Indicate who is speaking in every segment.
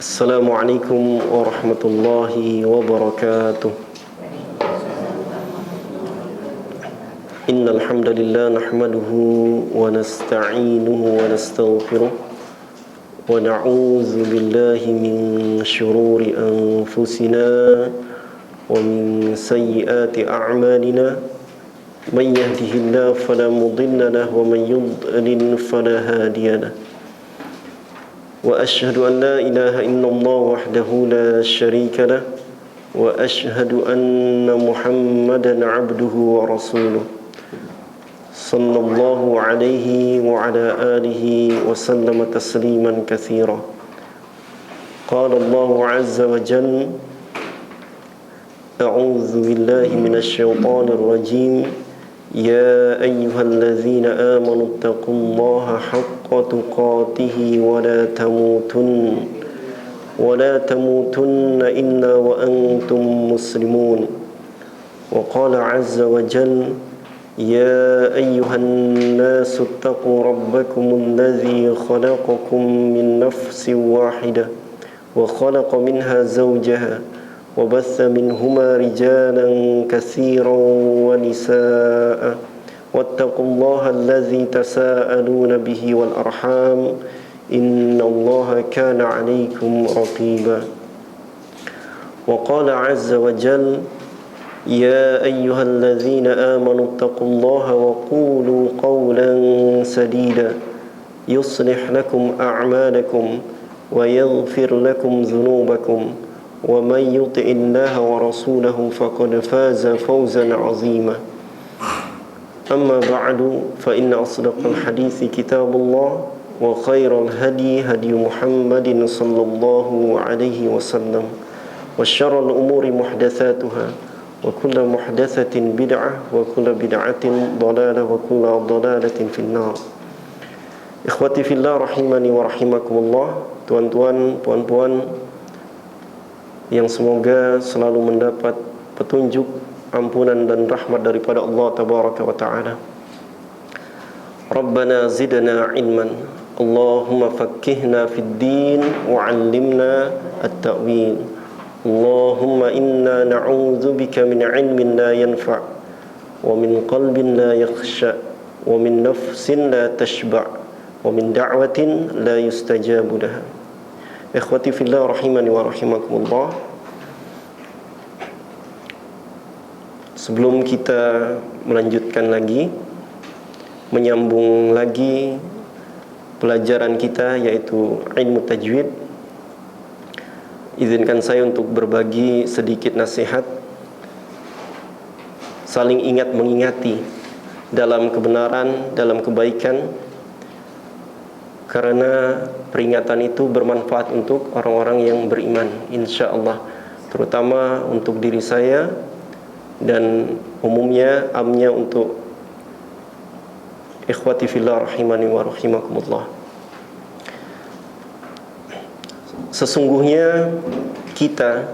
Speaker 1: Assalamualaikum warahmatullahi wabarakatuh. Innal hamdalillah nahmaduhu wa nasta'inuhu wa nastaghfiruh wa na'udzu billahi min shururi anfusina wa min sayyiati a'malina. Man yahdihillahu fala mudilla lahu wa man yudlil fala hadiya lahu. وأشهد أن لا إله إلا الله وحده لا شريك له وأشهد أن محمدا عبده ورسوله صلى الله عليه وعلى آله وسلم تسليما كثيرا. قال الله عز وجل: أعوذ بالله من الشيطان الرجيم يا أيها الذين آمنوا اتقوا الله حق تقاته ولا تموتن إلا وأنتم مسلمون. وقال عز وجل: يا أيها الناس اتقوا ربكم الذي خلقكم من نفس واحدة وخلق منها زوجها وبث منهما رجالا كثيرا ونساء واتقوا الله الذي تساءلون به والأرحام إن الله كان عليكم رقيبا. وقال عز وجل: يا أيها الذين آمنوا اتقوا الله وقولوا قولا سديدا يصلح لكم أعمالكم ويغفر لكم ذنوبكم ومن يطع الله ورسوله فقد فاز فوزا عظيما. أما بعد فإن أصدق الحديث كتاب الله وخير الهدي هدي محمد صلى الله عليه وسلم وشر الأمور محدثاتها وكل محدثة بدعة وكل بدعة ضلالة وكل ضلالة في النار. Ikhwati fillah rahimani wa rahimakumullah. Tuan-tuan, puan-puan yang semoga selalu mendapat petunjuk, ampunan dan rahmat daripada Allah tabaraka wa ta'ala. Rabbana zidna ilman, Allahumma fakkihna fid din wa 'allimna at-ta'wil. Allahumma inna na'udzu bika min 'ilmin la yanfa' wa min qalbin la yakhsha wa min nafsin la tashba' wa min da'watin la yustajabu laha. Ikhwati fillah rahimani wa rahimakumullah. Sebelum kita melanjutkan lagi, menyambung lagi pelajaran kita yaitu ilmu tajwid, izinkan saya untuk berbagi sedikit nasihat. Saling ingat mengingati dalam kebenaran, dalam kebaikan, karena peringatan itu bermanfaat untuk orang-orang yang beriman, insya-Allah, terutama untuk diri saya dan umumnya amnya untuk ikhwati fillah rahimani wa rahimakumullah. Sesungguhnya kita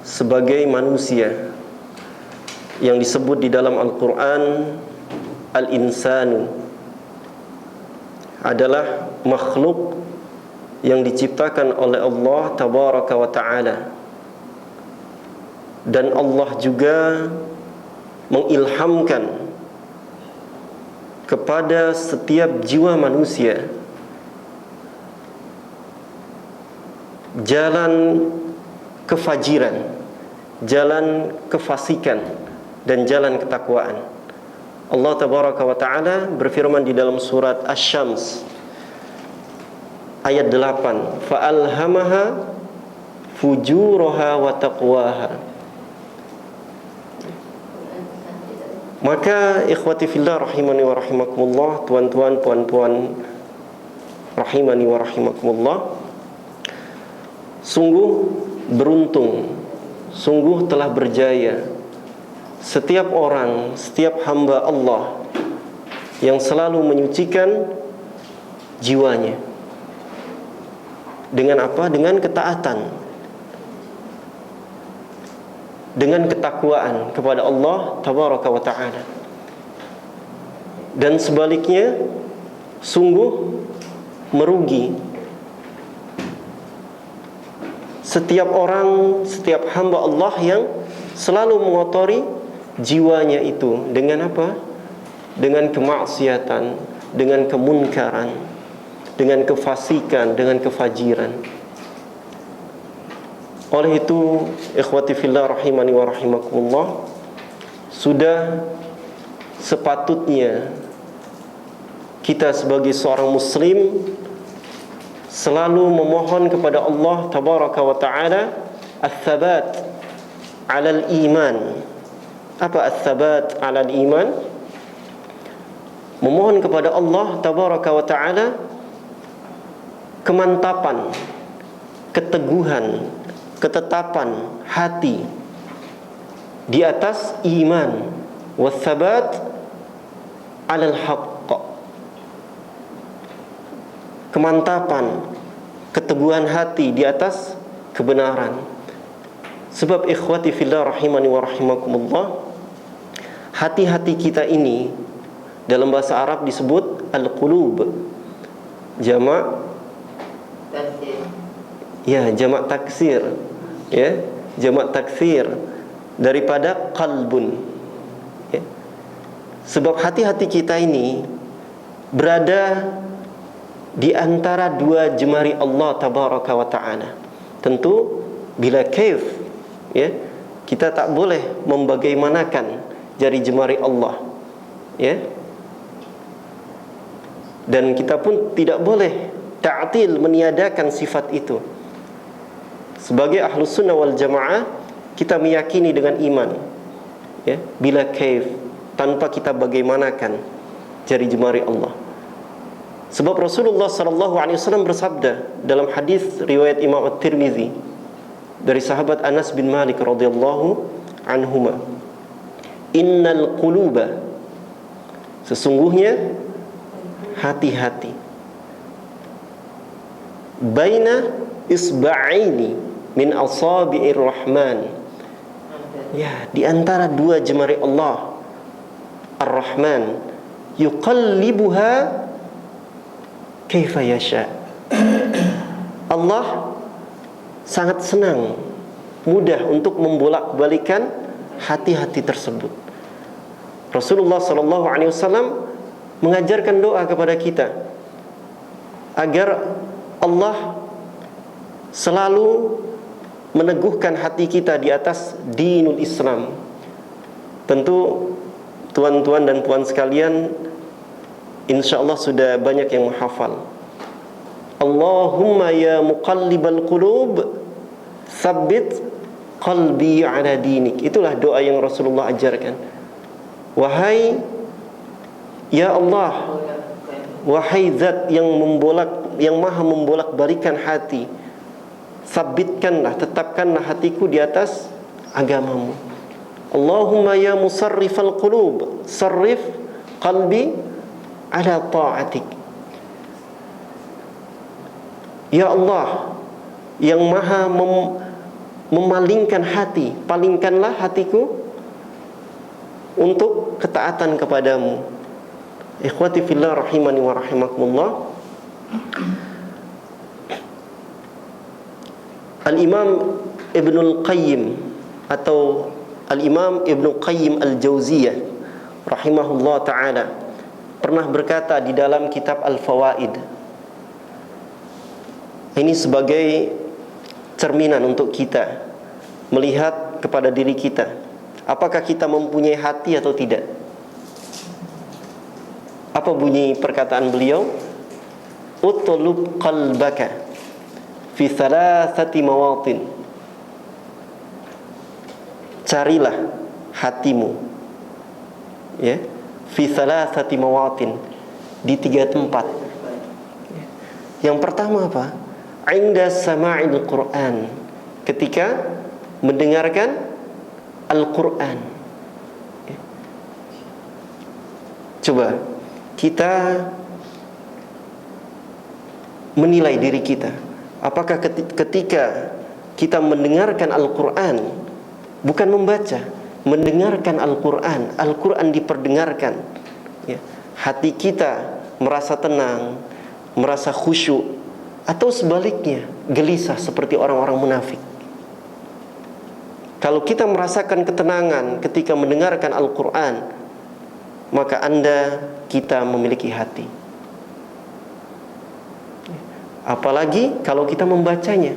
Speaker 1: sebagai manusia yang disebut di dalam Al-Quran al-insanu adalah makhluk yang diciptakan oleh Allah tabaraka wa ta'ala, dan Allah juga mengilhamkan kepada setiap jiwa manusia jalan kefajiran, jalan kefasikan, dan jalan ketakwaan. Allah tabaraka wa ta'ala berfirman di dalam surat Asy-Syams ayat 8, fa'alhamaha fujuraha wa taqwaha. Maka ikhwati fillah rahimani wa rahimakumullah, tuan-tuan, puan-puan rahimani wa rahimakumullah, sungguh beruntung, sungguh telah berjaya setiap orang, setiap hamba Allah yang selalu menyucikan jiwanya. Dengan apa? Dengan ketaatan, dengan ketakwaan kepada Allah tabaraka wa ta'ala. Dan sebaliknya, sungguh merugi setiap orang, setiap hamba Allah yang selalu mengotori jiwanya itu dengan apa? Dengan kemaksiatan, dengan kemunkaran, dengan kefasikan, dengan kefajiran. Oleh itu, ikhwati fillah rahimani wa rahimakumullah, sudah sepatutnya kita sebagai seorang muslim selalu memohon kepada Allah tabaraka wa ta'ala ats-tsabat 'alal iman. Apa ats-tsabat 'alal iman? Memohon kepada Allah tabaraka wa ta'ala kemantapan, keteguhan, ketetapan hati di atas iman, was-tsabat 'alal haqq. Kemantapan, keteguhan hati di atas kebenaran. Sebab ikhwati fillah rahimani wa rahimakumullah, hati-hati kita ini dalam bahasa Arab disebut al-qulub. Jamak jamak taksir. Ya, jamak taksir daripada qalbun. Ya. Sebab hati-hati kita ini berada di antara dua jemari Allah tabaraka wa ta'ala. Tentu bila kaif, ya, kita tak boleh membagaimanakan jari jemari Allah, ya. Dan kita pun tidak boleh ta'til, meniadakan sifat itu. Sebagai ahlus sunnah wal jamaah, kita meyakini dengan iman, ya, bila kaif, tanpa kita bagaimanakan jari jemari Allah. Sebab Rasulullah sallallahu alaihi wasallam bersabda dalam hadis riwayat Imam At-Tirmizi dari sahabat Anas bin Malik radhiyallahu anhuma, innal quluba, sesungguhnya hati-hati, baina isba'aini min asabi'ir rahman, ya, di antara dua jemari Allah Ar-Rahman, yuqallibuha kaifa yasha. Allah sangat senang, mudah untuk membolak-balikan hati-hati tersebut. Rasulullah sallallahu alaihi wasallam mengajarkan doa kepada kita agar Allah selalu meneguhkan hati kita di atas dinul Islam. Tentu tuan-tuan dan puan sekalian, insyaallah sudah banyak yang menghafal. Allahumma ya muqallibal qulub, tsabbit qalbi ala dinik. Itulah doa yang Rasulullah ajarkan. Wahai ya Allah, wahai zat yang maha membolak-balikan hati, sabitkanlah, tetapkanlah hatiku di atas agamamu. Allahumma ya musarrifal qulub, sarrif qalbi ala ta'atik. Ya Allah yang maha memalingkan hati, palingkanlah hatiku untuk ketaatan kepadamu. Ikhwati fillah rahimani wa rahimakumullah, Al-Imam Ibnul Qayyim atau Al-Imam Ibnu Qayyim Al-Jauziyah rahimahullah ta'ala pernah berkata di dalam kitab Al-Fawaid. Ini sebagai cerminan untuk kita melihat kepada diri kita, apakah kita mempunyai hati atau tidak. Apa bunyi perkataan beliau? Utlub qalbaka fi thalathati mawatin. Carilah hatimu, ya, fi thalathati mawatin, di 3 tempat. Yang pertama apa? Inda sama'il Qur'an, ketika mendengarkan Al-Qur'an. Coba kita menilai diri kita, apakah ketika kita mendengarkan Al-Qur'an, bukan membaca, mendengarkan Al-Qur'an, Al-Qur'an diperdengarkan, ya, hati kita merasa tenang, merasa khusyuk, Atau sebaliknya, gelisah seperti orang-orang munafik. Kalau kita merasakan ketenangan ketika mendengarkan Al-Quran, maka kita memiliki hati. Apalagi kalau kita membacanya.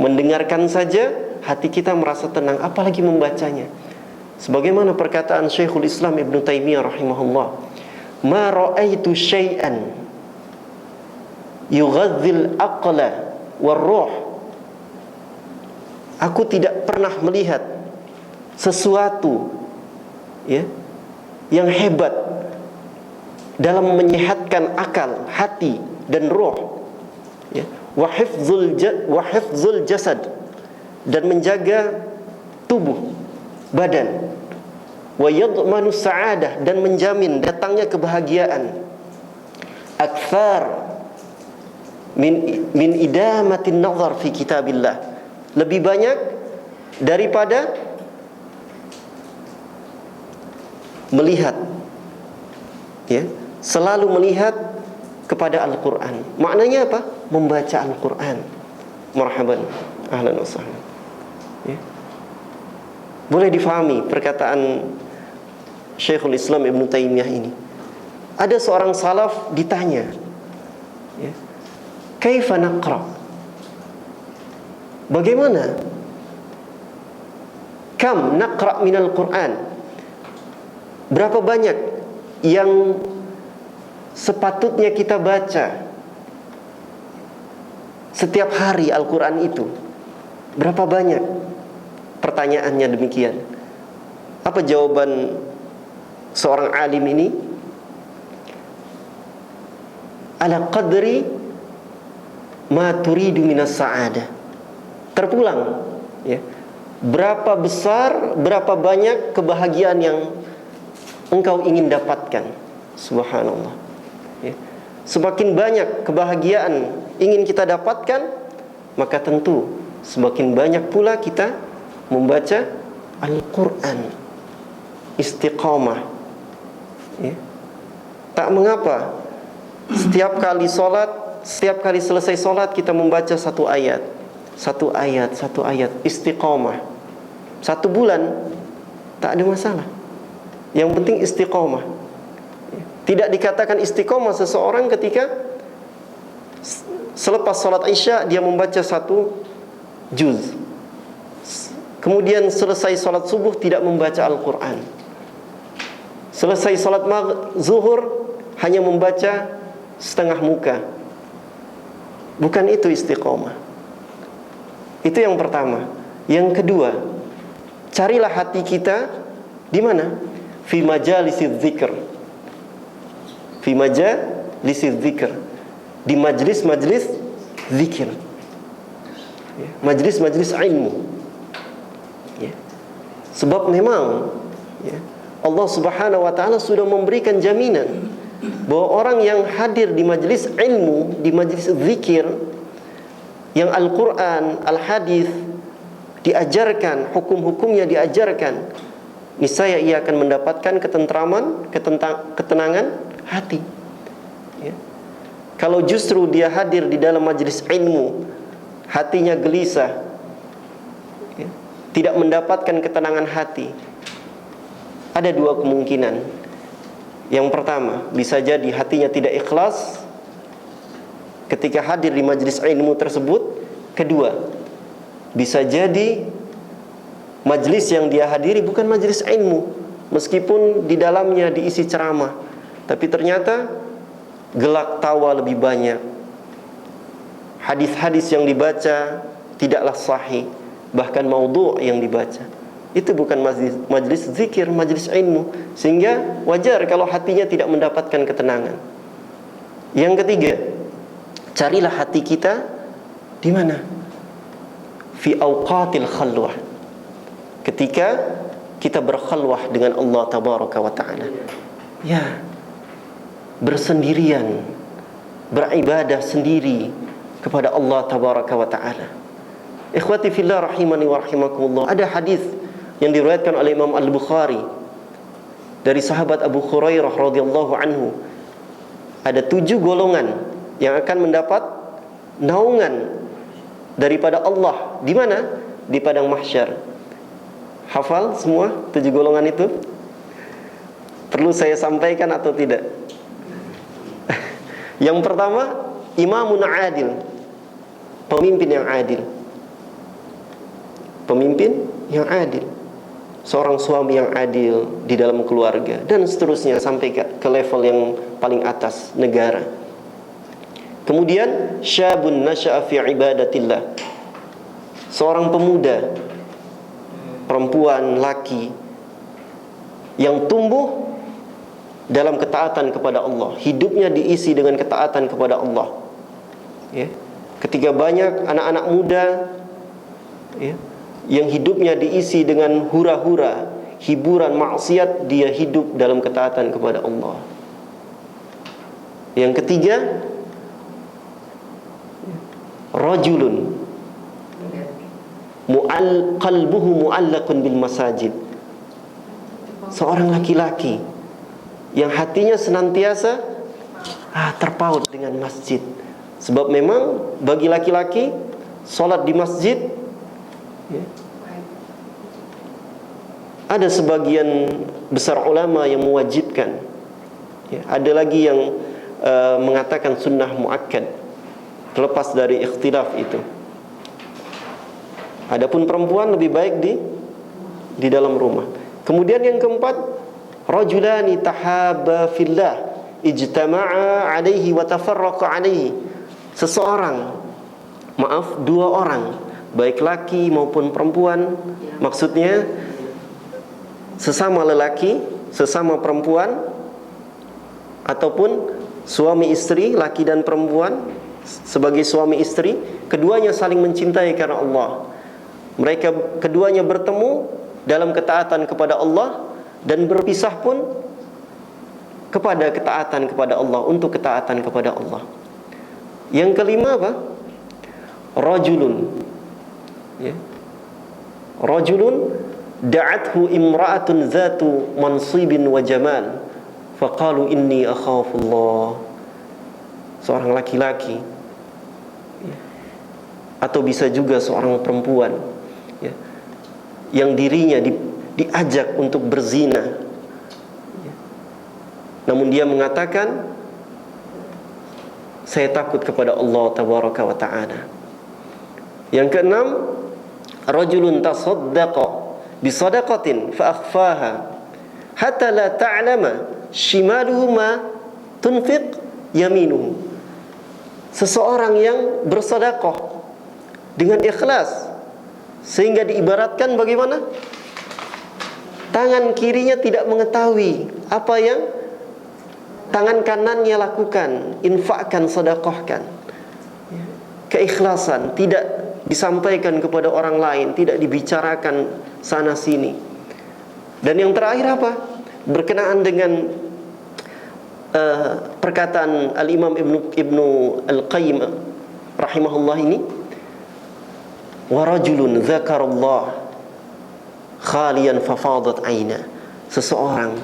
Speaker 1: Mendengarkan saja hati kita merasa tenang, apalagi membacanya. Sebagaimana perkataan Syekhul Islam Ibn Taimiyah rahimahullah, "Ma ra'aitu syai'an yughadzil aqla war ruh." Aku tidak pernah melihat sesuatu yang hebat dalam menyehatkan akal, hati dan roh, wa hifdzul jasad, dan menjaga tubuh, badan, wa yadmanu sa'adah, dan menjamin datangnya kebahagiaan, akthar min idamatin nazar fi kitabillah, lebih banyak daripada melihat, selalu melihat kepada Al-Quran. Maknanya apa? Membaca Al-Quran. Marhaban, ahlan wa sahlan. Boleh difahami perkataan Syekhul Islam Ibn Taimiyah ini. Ada seorang salaf ditanya, kaifa naqra? Bagaimana? Kam naqra minal Quran? Berapa banyak yang sepatutnya kita baca setiap hari Al-Quran itu? Berapa banyak? Pertanyaannya demikian. Apa jawaban seorang alim ini? Ala qadri ma turidu minas sa'adah. Terpulang, berapa besar, berapa banyak kebahagiaan yang engkau ingin dapatkan. Subhanallah. Semakin banyak kebahagiaan ingin kita dapatkan, maka tentu semakin banyak pula kita membaca Al-Quran. Istiqamah. Tak mengapa setiap kali selesai solat kita membaca satu ayat. Istiqamah. 1 bulan tak ada masalah. Yang penting istiqamah. Tidak dikatakan istiqamah seseorang ketika selepas salat Isya dia membaca 1 juz, kemudian selesai salat subuh tidak membaca Al-Quran, selesai salat zuhur hanya membaca setengah muka. Bukan itu istiqamah. Itu yang pertama. Yang kedua, carilah hati kita di mana? Fi majalisiz zikr. Fi majalisiz zikr. Di majlis-majlis zikir. Majlis-majlis ilmu. Sebab memang Allah Subhanahu wa ta'ala sudah memberikan jaminan bahwa orang yang hadir di majlis ilmu, di majlis zikir, yang Al-Quran, Al-Hadis diajarkan, hukum-hukumnya diajarkan, niscaya ia akan mendapatkan ketentraman, ketenangan hati. Kalau justru dia hadir di dalam majlis ilmu, hatinya gelisah, tidak mendapatkan ketenangan hati, ada 2 kemungkinan. Yang pertama, bisa jadi hatinya tidak ikhlas ketika hadir di majlis ilmu tersebut. Kedua, bisa jadi majlis yang dia hadiri bukan majlis ilmu, meskipun di dalamnya diisi ceramah, tapi ternyata gelak tawa lebih banyak. Hadis-hadis yang dibaca tidaklah sahih, bahkan maudhu' yang dibaca. Itu bukan majlis zikir, majlis ilmu. Sehingga wajar kalau hatinya tidak mendapatkan ketenangan. Yang ketiga, carilah hati kita di mana? Fi awqatil khalwah. Ketika kita berkhalwah dengan Allah tabaraka wa ta'ala, bersendirian, beribadah sendiri kepada Allah tabaraka wa ta'ala. Ikhwati fillah rahimani wa rahimakumullah. Ada hadis yang diriwayatkan oleh Imam Al-Bukhari dari sahabat Abu Hurairah radhiyallahu anhu. Ada 7 golongan yang akan mendapat naungan daripada Allah. Di mana? Di padang mahsyar. Hafal semua 7 golongan itu? Perlu saya sampaikan atau tidak? Yang pertama, imamun adil, pemimpin yang adil. Pemimpin yang adil, seorang suami yang adil di dalam keluarga, dan seterusnya sampai ke level yang paling atas, negara. Kemudian syabun nasya'a fi ibadatillah, seorang pemuda, perempuan, laki yang tumbuh dalam ketaatan kepada Allah, hidupnya diisi dengan ketaatan kepada Allah. Ya. Ketika banyak anak-anak muda, ya, yang hidupnya diisi dengan hura-hura, hiburan maksiat, dia hidup dalam ketaatan kepada Allah. Yang ketiga, rajulun qalbuhu mu'allaqun bil masajid, seorang laki-laki yang hatinya senantiasa terpaut dengan masjid. Sebab memang bagi laki-laki salat di masjid, ya, ada sebagian besar ulama yang mewajibkan, ya, ada lagi yang mengatakan sunnah muakkad, terlepas dari ikhtilaf itu. Adapun perempuan lebih baik di dalam rumah. Kemudian yang keempat, rajulani tahabba fillah ijtama'a alaihi wa tafarraqa alaihi, dua orang, baik laki maupun perempuan, maksudnya sesama lelaki, sesama perempuan, ataupun suami istri, laki dan perempuan sebagai suami istri, keduanya saling mencintai karena Allah. Mereka keduanya bertemu dalam ketaatan kepada Allah dan berpisah pun kepada ketaatan kepada Allah, untuk ketaatan kepada Allah. Yang kelima apa? Rajulun, ya. Rajulun da'athu imra'atun zatu mansibin wa jamal faqalu inni akhafullah, seorang laki-laki, ya. Atau bisa juga seorang perempuan, ya, yang dirinya diajak untuk berzina, ya. Namun dia mengatakan, saya takut kepada Allah tabaraka wa ta'ala. Yang keenam, rajulun tasaddaqa bisadaqatin fa akhfaha hatta la ta'lama shimaluhu ma tunfiq yaminuhu, seseorang yang bersedekah dengan ikhlas sehingga diibaratkan bagaimana tangan kirinya tidak mengetahui apa yang tangan kanannya lakukan, infakkan, sedekahkan. Keikhlasan tidak disampaikan kepada orang lain, tidak dibicarakan sana sini. Dan yang terakhir apa? Berkenaan dengan perkataan Al-Imam Ibnu Al-Qayyim rahimahullah ini, wa rajulun dzakarallah khaliyan fafadat aina, seseorang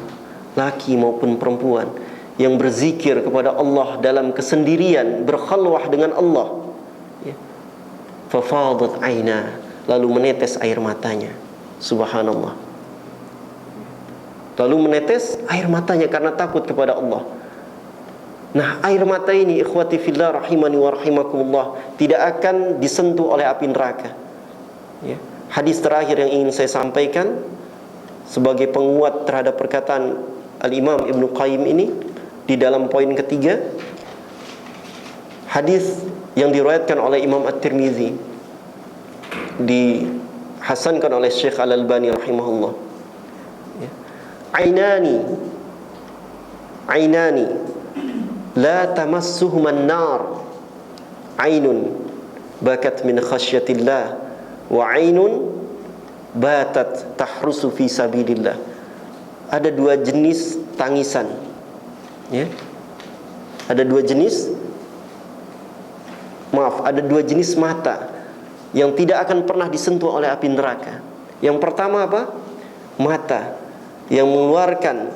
Speaker 1: laki maupun perempuan yang berzikir kepada Allah dalam kesendirian, berkhalwah dengan Allah, ya. Fafadat aina, lalu menetes air matanya. Subhanallah, lalu menetes air matanya karena takut kepada Allah. Nah, air mata ini, ikhwati fillah rahimani wa rahimakumullah, tidak akan disentuh oleh api neraka, ya. Hadis terakhir yang ingin saya sampaikan sebagai penguat terhadap perkataan Al-Imam Ibnu Qayyim ini, di dalam poin ketiga, hadis yang diriwayatkan oleh Imam At-Tirmizi, dihasankan oleh Syekh Al-Albani rahimahullah, ya. Ainani la tamassuhuman nar, ainun bakat min khasyatillah wa ainun batat tahrusu fi sabilillah. Ada dua jenis tangisan, ya. Ada dua jenis mata yang tidak akan pernah disentuh oleh api neraka. Yang pertama apa? Mata yang mengeluarkan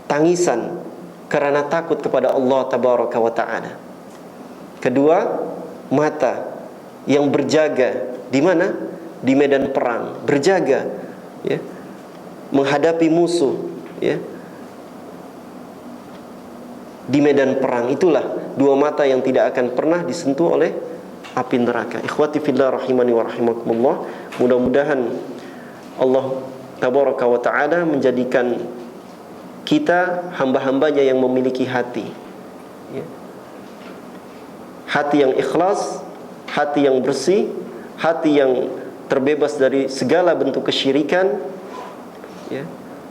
Speaker 1: tangisan karena takut kepada Allah tabaraka wa ta'ala. Kedua, mata yang berjaga di mana? Di medan perang, berjaga, ya, menghadapi musuh, ya, di medan perang. Itulah dua mata yang tidak akan pernah disentuh oleh api neraka. Ikhwati fillah rahimani wa rahimakumullah. Mudah-mudahan Allah tabaraka wa ta'ala menjadikan kita hamba-hambanya yang memiliki hati, ya, hati yang ikhlas, hati yang bersih, hati yang terbebas dari segala bentuk kesyirikan, ya,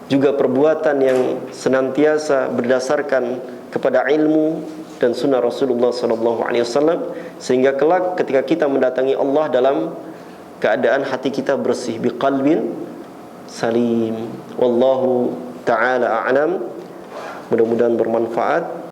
Speaker 1: juga perbuatan yang senantiasa berdasarkan kepada ilmu dan sunnah Rasulullah SAW, sehingga kelak ketika kita mendatangi Allah dalam keadaan hati kita bersih, biqalbin salim. Wallahu ta'ala a'lam. Mudah-mudahan bermanfaat.